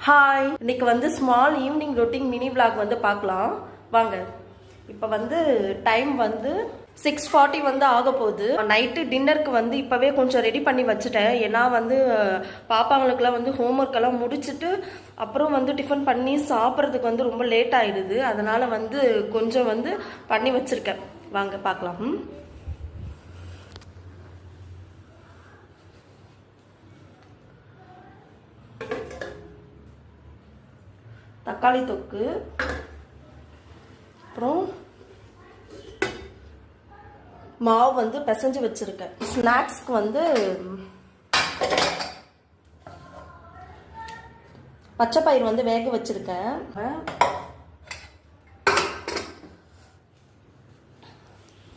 Hi, இன்னைக்கு வந்து small evening routine mini vlog வந்து பார்க்கலாம் வாங்க. இப்போ வந்து டைம் வந்து 6:40 வந்து ஆக போகுது. நைட்டு டின்னருக்கு வந்து இப்போவே கொஞ்சம் ரெடி பண்ணி வச்சுட்டேன். ஏன்னா வந்து பாப்பாங்களுக்கெல்லாம் வந்து ஹோம்ஒர்க் எல்லாம் முடிச்சுட்டு அப்புறம் வந்து டிஃபன் பண்ணி சாப்பிட்றதுக்கு வந்து ரொம்ப லேட் ஆகிடுது. அதனால் வந்து கொஞ்சம் வந்து பண்ணி வச்சுருக்கேன். வாங்க பார்க்கலாம். தக்காளி தொக்கு, அப்புறம் மாவு வந்து பிசைஞ்சு வச்சிருக்கேன். ஸ்நாக்ஸ்க்கு வந்து பச்சை பயிர் வந்து வேக வச்சிருக்கேன்.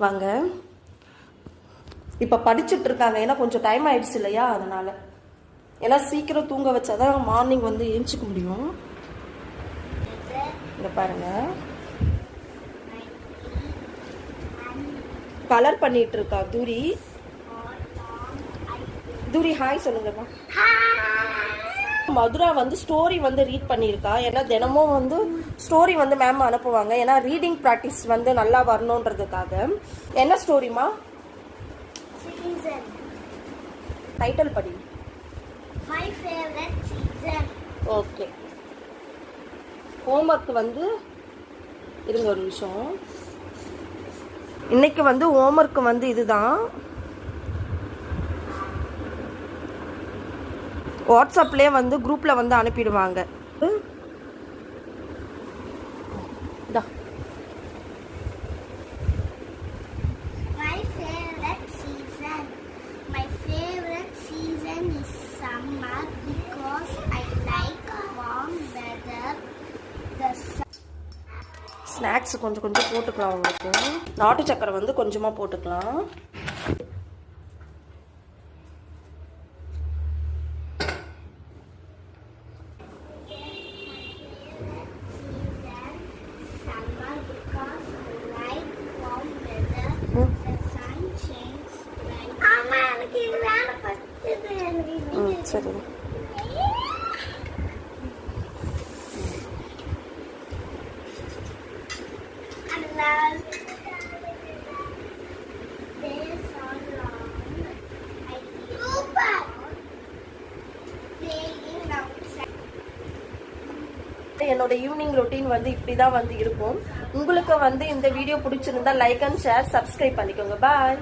வாங்க, இப்ப படிச்சுட்டு இருக்காங்க. ஏன்னா கொஞ்சம் டைம் ஆயிடுச்சு இல்லையா, அதனால. ஏன்னா சீக்கிரம் தூங்க வச்சாதான் மார்னிங் வந்து ஏஞ்சிக்க முடியும். இங்க பாருங்க, கலர் பண்ணிட்டு இருக்கா தூரி. தூரி ஹாய் சொல்லுங்கம்மா. மதுரா வந்து ஸ்டோரி வந்து ரீட் பண்ணியிருக்கா. ஏன்னா தினமும் வந்து ஸ்டோரி வந்து மேம் அனுப்புவாங்க. ஏன்னா ரீடிங் ப்ராக்டிஸ் வந்து நல்லா வரணுன்றதுக்காக. என்ன ஸ்டோரிமா? டைட்டில் படி. My favorite season. Okay. Homework வந்து இருங்க ஒரு நிமிஷம். இன்னைக்கு வந்து ஹோம்ஒர்க் வந்து இதுதான். வாட்ஸ்அப்லேயே வந்து குரூப்ல வந்து அனுப்பிடுவாங்க. My favorite season. My favorite season is summer because I like warm weather. Snacks கொஞ்சம் கொஞ்சம் போட்டுக்கலாம். உங்களுக்கு நாட்டு சக்கரை வந்து கொஞ்சமாக போட்டுக்கலாம். சரி, என்னோட ஈவினிங் ரொட்டீன் வந்து இப்படிதான் வந்து இருக்கும். உங்களுக்கு வந்து இந்த வீடியோ பிடிச்சிருந்தா லைக் அண்ட் ஷேர், சப்ஸ்கிரைப் பண்ணிக்கோங்க. பாய்.